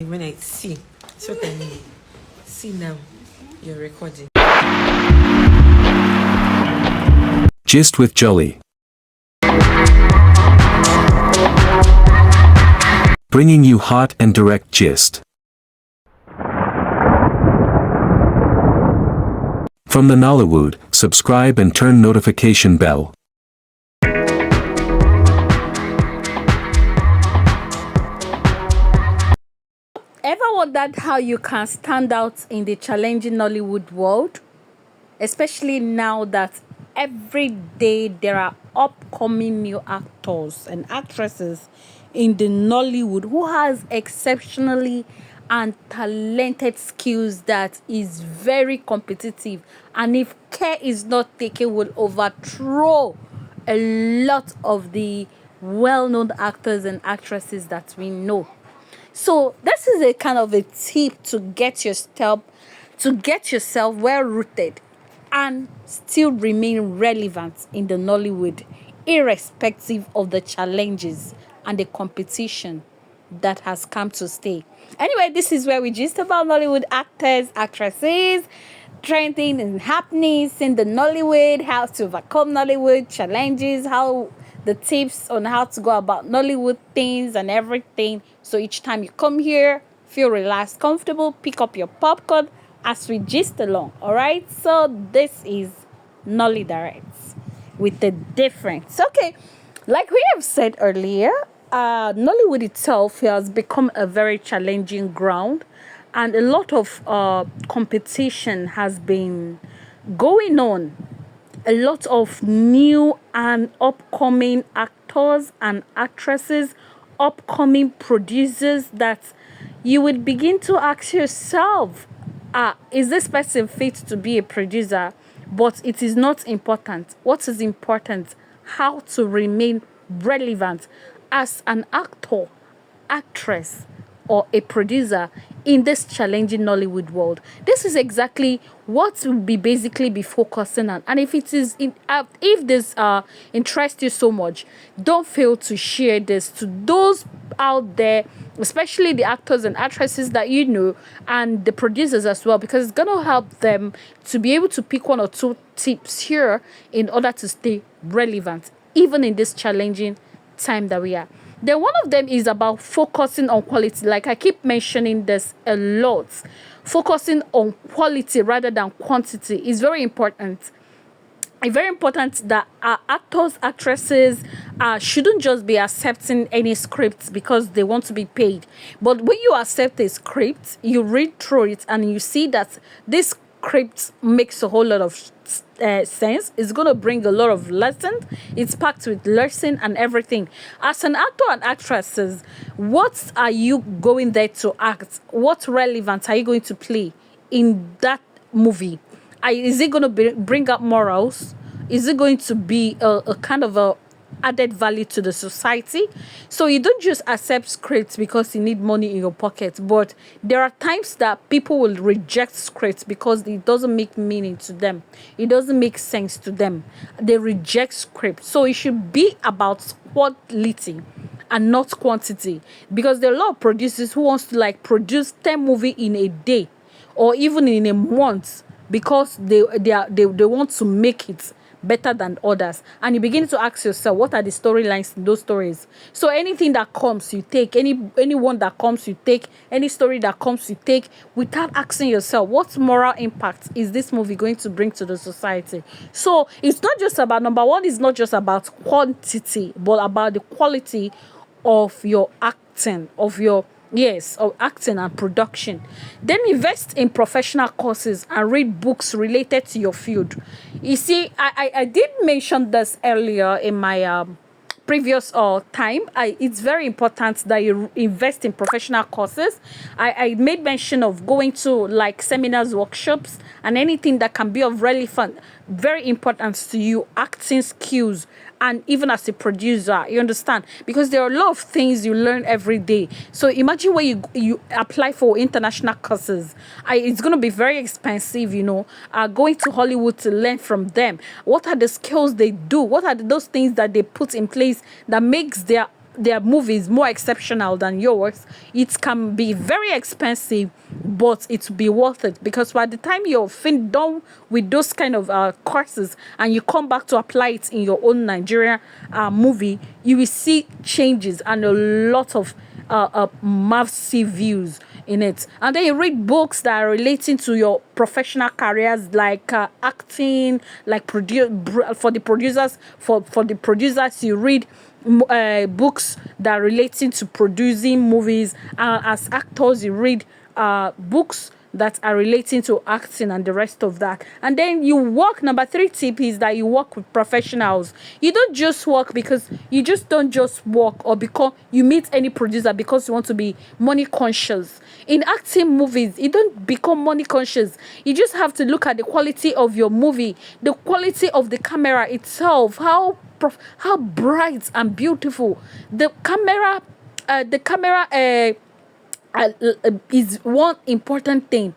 When I see, so what I mean. See now, you're recording. Gist with Jolly. Bringing you hot and direct gist. From the Nollywood, subscribe and turn notification bell. Ever wondered how you can stand out in the challenging Nollywood world? Especially now that every day there are upcoming new actors and actresses in the Nollywood who has exceptionally and talented skills that is very competitive, and if care is not taken will overthrow a lot of the well-known actors and actresses that we know. So this is a kind of a tip to get yourself well rooted and still remain relevant in the Nollywood, irrespective of the challenges and the competition that has come to stay. Anyway, this is where we gist about Nollywood actors, actresses, trending and happenings in the Nollywood, how to overcome Nollywood challenges, how the tips on how to go about Nollywood things and everything. So each time you come here, feel relaxed, comfortable, pick up your popcorn as we gist along. All right. So this is Nolly Directs with the difference. Okay, like we have said earlier, Nollywood itself has become a very challenging ground, and a lot of competition has been going on. A lot of new and upcoming actors and actresses, upcoming producers that you would begin to ask yourself, is this person fit to be a producer? But it is not important. What is important? How to remain relevant as an actor, actress, or a producer in this challenging Nollywood world. This is exactly what we'll be basically be focusing on. And if it is if this interests you so much, don't fail to share this to those out there, especially the actors and actresses that you know, and the producers as well, because it's gonna help them to be able to pick one or two tips here in order to stay relevant, even in this challenging time that we are. Then one of them is about focusing on quality. Like I keep mentioning this a lot. Focusing on quality rather than quantity is very important. It's very important that actors, actresses shouldn't just be accepting any scripts because they want to be paid. But when you accept a script, you read through it and you see that this script makes a whole lot of sense. It's going to bring a lot of lessons. It's packed with lesson and everything. As an actor and actresses, what are you going there to act? What relevance are you going to play in that movie? Is it going to bring up morals? Is it going to be a kind of a added value to the society? So you don't just accept scripts because you need money in your pocket, but there are times that people will reject scripts because it doesn't make meaning to them. It doesn't make sense to them. They reject scripts. So it should be about quality and not quantity, because there are a lot of producers who wants to like produce 10 movies in a day or even in a month because they want to make it better than others, and you begin to ask yourself, what are the storylines in those stories? So anything that comes you take, anyone that comes you take, any story that comes you take, without asking yourself, what moral impact is this movie going to bring to the society? So it's not just about, number one, it's not just about quantity, but about the quality of your acting, of acting and production. Then invest in professional courses and read books related to your field. You see, I did mention this earlier in my previous time. It's very important that you invest in professional courses. I made mention of going to like seminars, workshops, and anything that can be of relevant, very important to you, acting skills, and even as a producer, you understand, because there are a lot of things you learn every day. So imagine when you apply for international courses, it's going to be very expensive, going to Hollywood to learn from them. What are the skills they do? What are those things that they put in place that makes their their movies more exceptional than yours, it can be very expensive, but it will be worth it, because by the time you're done with those kind of courses and you come back to apply it in your own Nigeria movie, you will see changes and a lot of massive views in it. And then you read books that are relating to your professional careers, like acting, like for the producers you read books that are relating to producing movies. As actors you read books that are relating to acting and the rest of that. And then you work. Number 3 tip is that you work with professionals. You don't just work because you just don't just work or because you meet any producer because you want to be money conscious. In acting movies, you don't become money conscious. You just have to look at the quality of your movie, the quality of the camera itself, how bright and beautiful the camera is one important thing.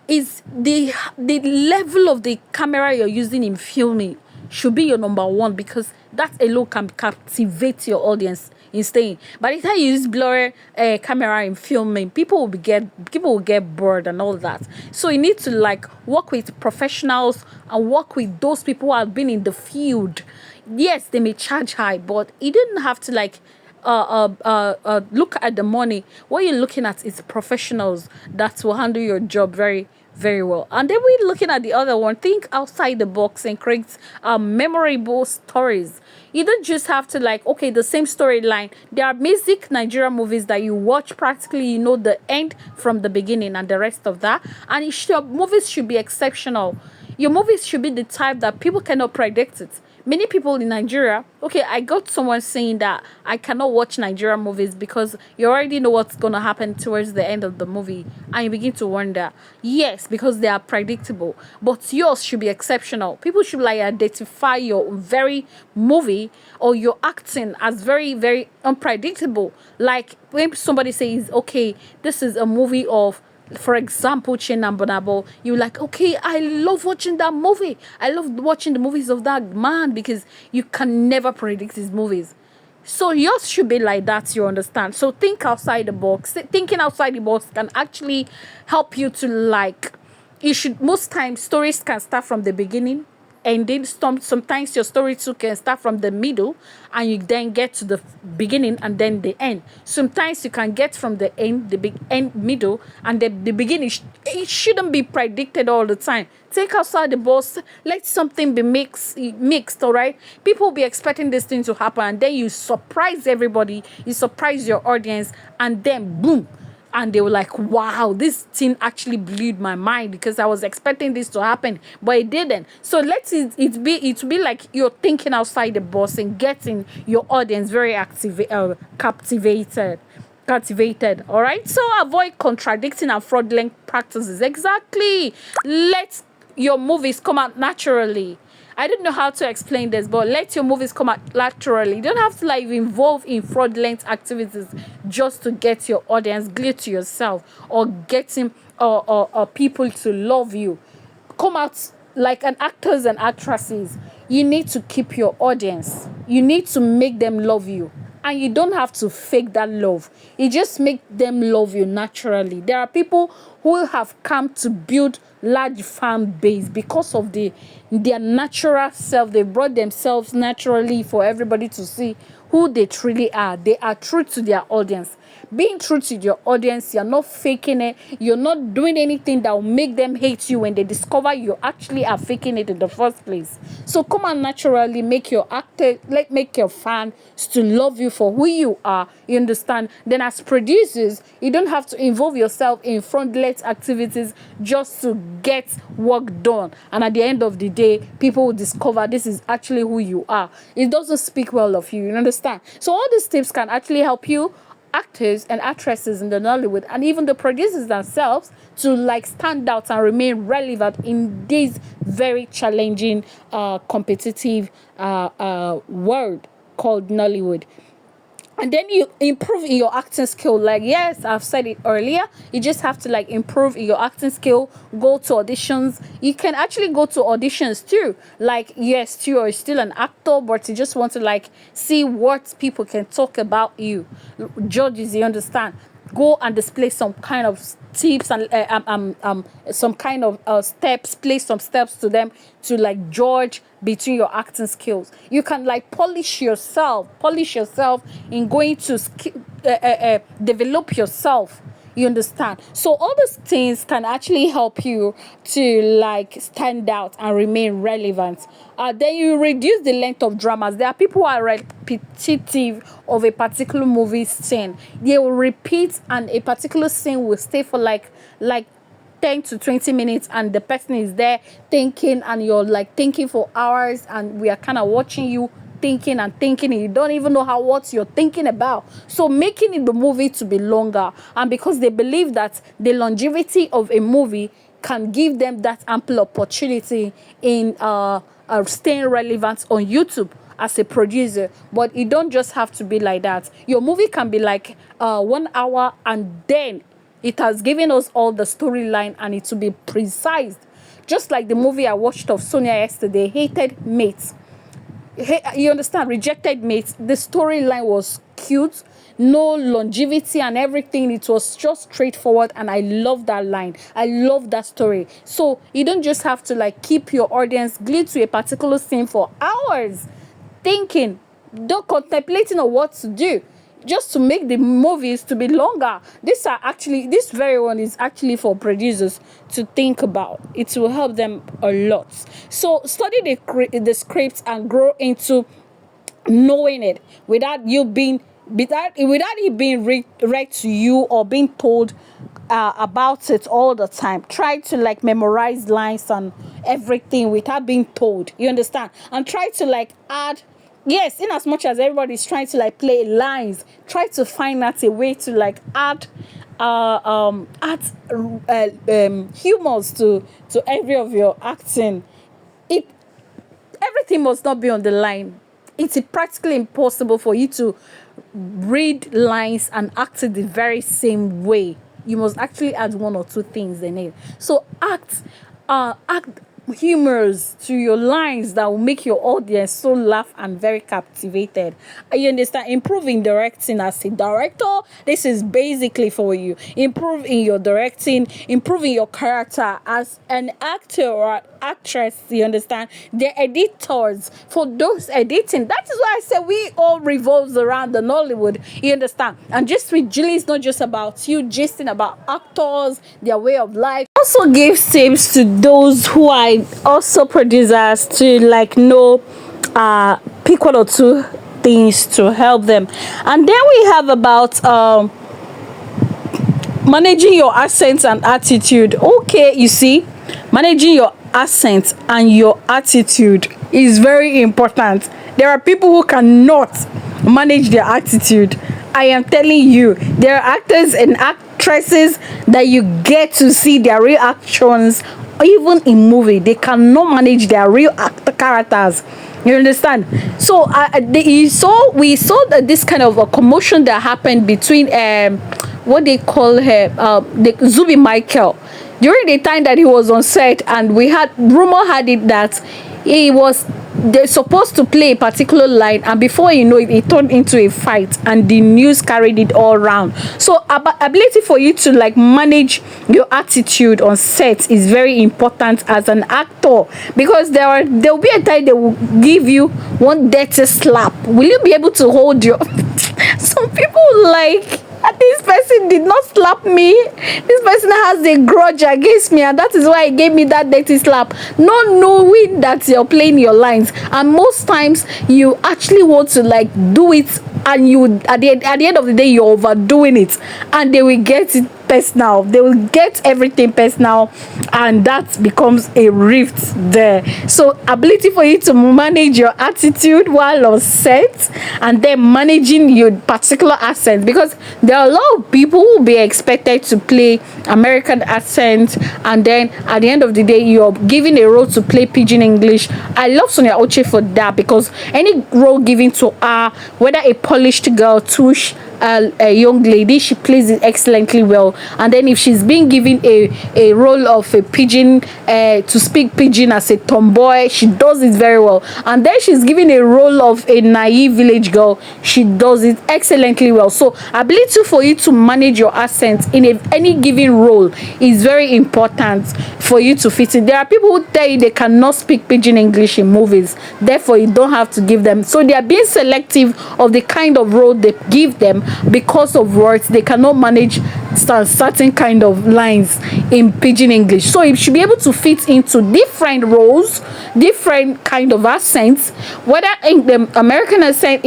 Is the level of the camera you're using in filming should be your number one, because that alone can captivate your audience in staying. By the time you use blurry camera in filming, people will get bored and all that. So you need to like work with professionals and work with those people who have been in the field. Yes, they may charge high, but you didn't have to like look at the money. What you're looking at is professionals that will handle your job very, very well. And then we're looking at the other one. Think outside the box and create memorable stories. You don't just have to like, okay, the same storyline. There are basic Nigerian movies that you watch practically, you know the end from the beginning and the rest of that. And movies should be exceptional. Your movies should be the type that people cannot predict it. Many people in Nigeria, okay, I got someone saying that I cannot watch Nigerian movies because you already know what's going to happen towards the end of the movie. And you begin to wonder, yes, because they are predictable. But yours should be exceptional. People should like identify your very movie or your acting as very, very unpredictable. Like when somebody says, okay, this is a movie of, for example, Chin and Bonabo, you're like, okay, I love watching that movie. I love watching the movies of that man, because you can never predict his movies. So yours should be like that, you understand? So think outside the box. Thinking outside the box can actually help you to like, most times stories can start from the beginning, and then sometimes your story too can start from the middle and you then get to the beginning and then the end. Sometimes you can get from the end, the big end, middle, and the beginning. It shouldn't be predicted all the time. Take outside the box. Let something be mixed, all right? People will be expecting this thing to happen, and then you surprise everybody, you surprise your audience, and then boom, and they were like, wow, this thing actually blew my mind, because I was expecting this to happen, but it didn't. So let it be like you're thinking outside the box and getting your audience very captivated. All right, so avoid contradicting and fraudulent practices. Exactly. Let your movies come out naturally. I don't know how to explain this, but let your movies come out naturally. You don't have to like involve in fraudulent activities just to get your audience glued to yourself or getting or people to love you. Come out like an actors and actresses. You need to keep your audience. You need to make them love you. And you don't have to fake that love. You just make them love you naturally. There are people who have come to build large fan base because of their natural self. They brought themselves naturally for everybody to see who they truly are. They are true to their audience. Being true to your audience, you're not faking it. You're not doing anything that will make them hate you when they discover you actually are faking it in the first place. So come on, naturally make your make your fans to love you for who you are. You understand? Then as producers, you don't have to involve yourself in fraudulent activities just to get work done. And at the end of the day, people will discover this is actually who you are. It doesn't speak well of you. You understand? So all these tips can actually help you, actors and actresses in the Nollywood, and even the producers themselves, to like stand out and remain relevant in this very challenging competitive world called Nollywood. and then you improve in your acting skill. Like, yes, I've said it earlier, you just have to like improve in your acting skill, go to auditions. You can actually go to auditions too, like, yes, you're still an actor, but you just want to like see what people can talk about you. Judges, you understand, go and display some kind of tips and some kind of steps, place some steps to them to like judge between your acting skills. You can like polish yourself in going to develop yourself. You understand? So all these things can actually help you to like stand out and remain relevant. Then you reduce the length of dramas. There are people who are repetitive of a particular movie scene. They will repeat, and a particular scene will stay for like 10 to 20 minutes, and the person is there thinking, and you're like thinking for hours, and we are kind of watching you thinking and thinking, and you don't even know what you're thinking about. So making it the movie to be longer, and because they believe that the longevity of a movie can give them that ample opportunity in staying relevant on YouTube as a producer. But it don't just have to be like that. Your movie can be like 1 hour, and then it has given us all the storyline, and it will be precise. Just like the movie I watched of Sonia yesterday, Hated Mates. You understand? Rejected Mates. The storyline was cute, no longevity and everything. It was just straightforward, and I love that line. I love that story. So you don't just have to like keep your audience glued to a particular scene for hours, thinking, don't contemplating on what to do, just to make the movies to be longer. This very one is actually for producers to think about. It will help them a lot. So study the script and grow into knowing it without it being read to you or being told about it all the time. Try to like memorize lines and everything without being told. You understand? And try to like add. Yes, in as much as everybody's trying to like play lines, try to find out a way to like add humors to every of your acting. Everything must not be on the line. It's practically impossible for you to read lines and act it the very same way. You must actually add 1 or 2 things in it. So act humors to your lines that will make your audience so laugh and very captivated. You understand? Improve in directing. As a director, this is basically for you. Improve in your directing, improve in your character as an actor or actress. You understand? The editors, for those editing, that is why I said we all revolves around the Nollywood. You understand? And just with Julie, it's not just about you, gisting about actors, their way of life. Also give tips to those who are also producers to like know pick 1 or 2 things to help them. And then we have about managing your accent and attitude. Okay, you see, managing your accent and your attitude is very important. There are people who cannot manage their attitude. I am telling you, there are actors and actresses that you get to see their real actions, even in movie. They cannot manage their real characters. You understand? So we saw that this kind of a commotion that happened between what they call her the Zubi Michael during the time that he was on set, and we had it that they're supposed to play a particular line, and before you know it, it turned into a fight, and the news carried it all around. So ability for you to like manage your attitude on set is very important as an actor, because there will be a time they will give you one dirty slap. Will you be able to hold your some people like, this person did not slap me, this person has a grudge against me, and that is why he gave me that dirty slap, not knowing that you're playing your lines. And most times you actually want to like do it, and you at the end of the day you're overdoing it, and they will get it personal. They will get everything personal, and that becomes a rift there. So ability for you to manage your attitude while on set, and then managing your particular accent, because there are a lot of people who will be expected to play American accent, and then at the end of the day you're given a role to play pidgin English. I love Sonia Oche for that, because any role given to her, whether a polished girl, tush, a young lady, she plays it excellently well. And then if she's being given a role of a pidgin, to speak pidgin as a tomboy, she does it very well. And then she's given a role of a naive village girl, she does it excellently well. So ability for you to manage your accent in any given role is very important for you to fit in. There are people who tell you they cannot speak pidgin English in movies, therefore you don't have to give them. So they are being selective of the kind of role they give them, because of words they cannot manage certain kind of lines in pidgin English. So you should be able to fit into different roles, different kind of accents, whether in the American accent,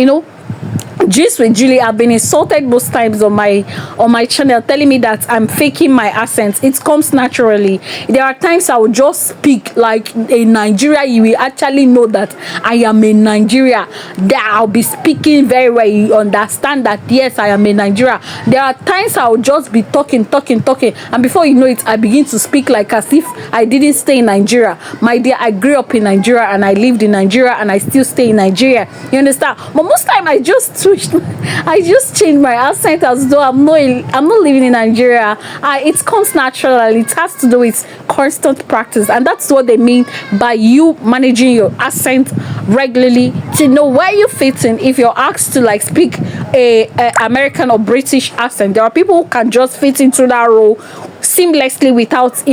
Gist with Julie, I've been insulted most times on my channel, telling me that I'm faking my accent. It comes naturally. There are times I will just speak like a Nigeria. You will actually know that I am a Nigeria. That I'll be speaking very well. You understand that, yes, I am a Nigeria. There are times I will just be talking, and before you know it, I begin to speak like as if I didn't stay in Nigeria. My dear, I grew up in Nigeria, and I lived in Nigeria, and I still stay in Nigeria. You understand? But most time I just changed my accent as though I'm not living in Nigeria. It comes naturally. It has to do with constant practice, and that's what they mean by you managing your accent regularly to know where you fit in. If you're asked to like speak a American or British accent, there are people who can just fit into that role seamlessly without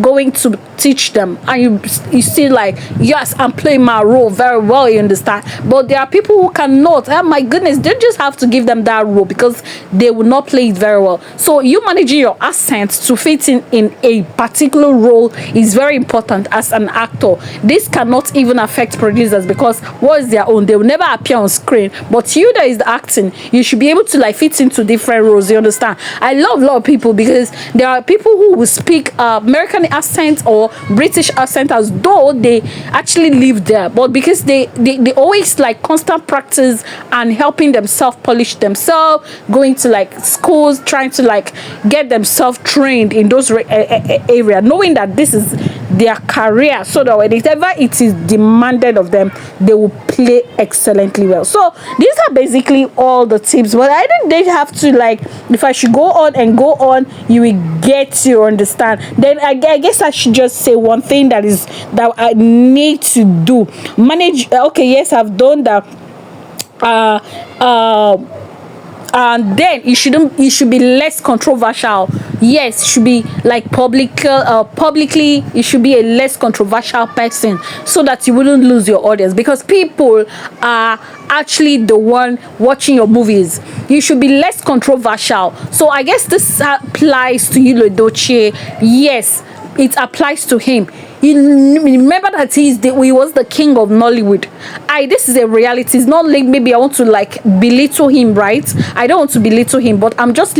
going to teach them, and you see like, yes, I'm playing my role very well, you understand. But there are people who cannot. Oh my goodness, they just have to give them that role because they will not play it very well. So you managing your accent to fit in a particular role is very important as an actor. This cannot even affect producers, because what is their own, they will never appear on screen. But you that is the acting, you should be able to like fit into different roles, you understand. I love a lot of people, because there are people who will speak American accent or British accent as though they actually live there, but because they always like constant practice and helping themselves polish themselves, going to like schools, trying to like get themselves trained in those area, knowing that this is their career, so that whenever it is demanded of them, they will play excellently well. So these are basically all the tips, but I think they have to like, if I should go on and go on, you will get to understand. Then I guess I should just say one thing that I need to do. Manage. Okay, yes, I've done that. And then it should be less controversial. Yes, it should be like publicly it should be a less controversial person, so that you wouldn't lose your audience, because people are actually the one watching your movies. You should be less controversial. So I guess this applies to Yul Edochie. Yes, it applies to him. You remember that he was the king of Nollywood. This is a reality. It's not like maybe I want to like belittle him, right? I don't want to belittle him, but I'm just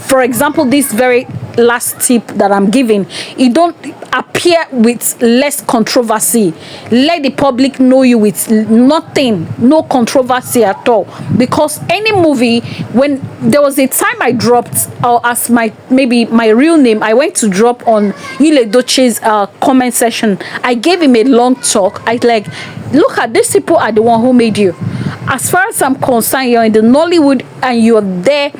for example, this very last tip that I'm giving, it don't appear with less controversy. Let the public know you with nothing, no controversy at all. Because any movie, when there was a time I dropped, or as my real name, I went to drop on Yul Edochie's comment session. I gave him a long talk. I like, look at these people are the one who made you. As far as I'm concerned, you're in the Nollywood and you're there.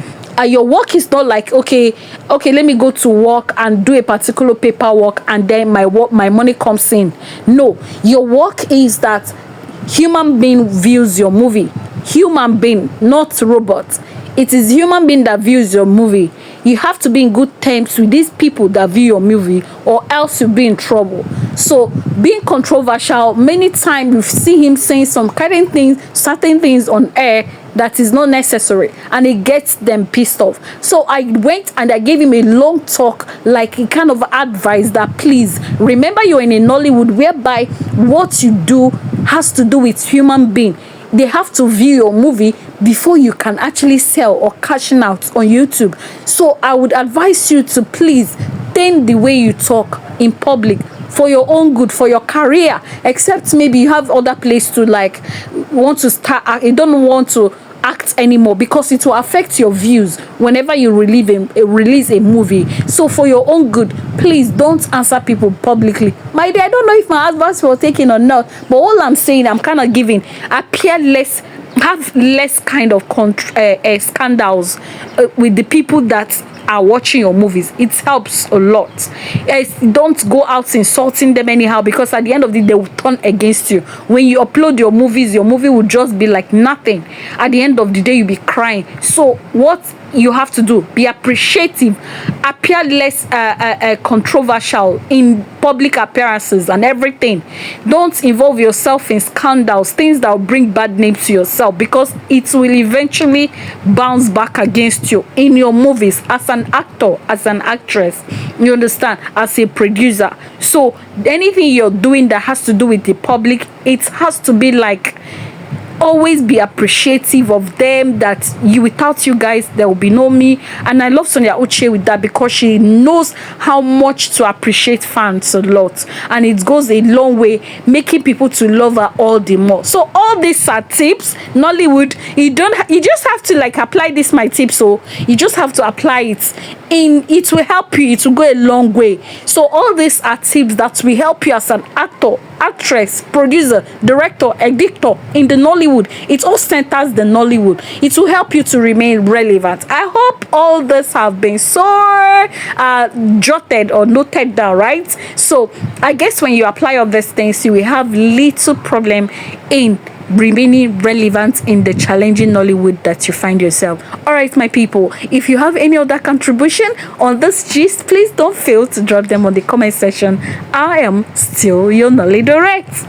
Your work is not like, okay, let me go to work and do a particular paperwork and then my money comes in. No, your work is that human being views your movie. Human being, not robot. It is human being that views your movie. You have to be in good terms with these people that view your movie, or else you'll be in trouble. So being controversial, many times we see him saying some certain things on air that is not necessary, and it gets them pissed off. So I went and I gave him a long talk, like a kind of advice that, please remember, you're in a Nollywood whereby what you do has to do with human being. they have to view your movie before you can actually sell or cashing out on YouTube. So I would advise you to please think the way you talk in public for your own good, for your career, except maybe you have other place to like want to start, you don't want to act anymore, because it will affect your views whenever you release a movie. So for your own good, please don't answer people publicly. My dear, I don't know if my advice was taken or not, but all I'm saying, I'm kind of giving, appear less, have less kind of scandals with the people that are watching your movies. It helps a lot. Don't go out insulting them anyhow, because at the end of the day, they will turn against you. When you upload your movies, your movie will just be like nothing. At the end of the day, you'll be crying. So what you have to do, be appreciative, appear less controversial in public appearances and everything. Don't involve yourself in scandals, things that will bring bad names to yourself, because it will eventually bounce back against you in your movies as an actor, as an actress, you understand, as a producer. So anything you're doing that has to do with the public, it has to be like, always be appreciative of them, that you, without you guys there will be no me. And I love Sonia Uche with that, because she knows how much to appreciate fans a lot, and it goes a long way making people to love her all the more. So all these are tips. Nollywood, you just have to like apply this my tip, so you just have to apply it in, it will help you, it will go a long way. So all these are tips that will help you as an actor, actress, producer, director, editor in the Nollywood. It all centers the Nollywood. It will help you to remain relevant. I hope all this have been so jotted or noted down, right? So I guess when you apply all these things, you will have little problem in remaining relevant in the challenging Nollywood that you find yourself. All right, my people, if you have any other contribution on this gist, please don't fail to drop them on the comment section. I am still your Nolly Direct.